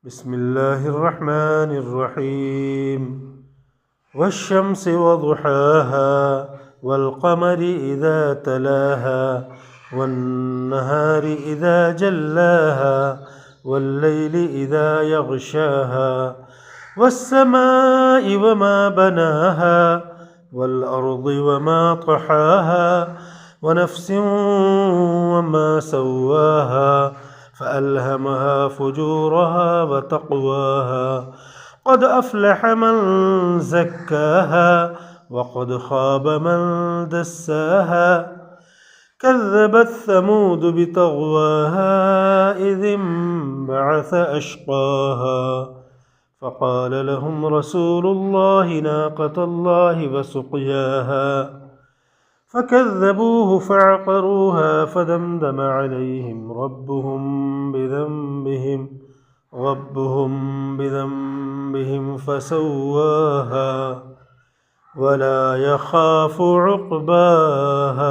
بسم الله الرحمن الرحيم والشمس وضحاها والقمر إذا تلاها والنهار إذا جلاها والليل إذا يغشاها والسماء وما بناها والأرض وما طحاها ونفس وما سواها فألهمها فجورها وتقواها قد أفلح من زكاها وقد خاب من دساها كذبت ثمود بطغواها إذ انبعث أشقاها فقال لهم رسول الله ناقة الله وسقياها فكذبوه فعقروها فدمدم عليهم ربهم بذنبهم فسواها ولا يخاف عقباها.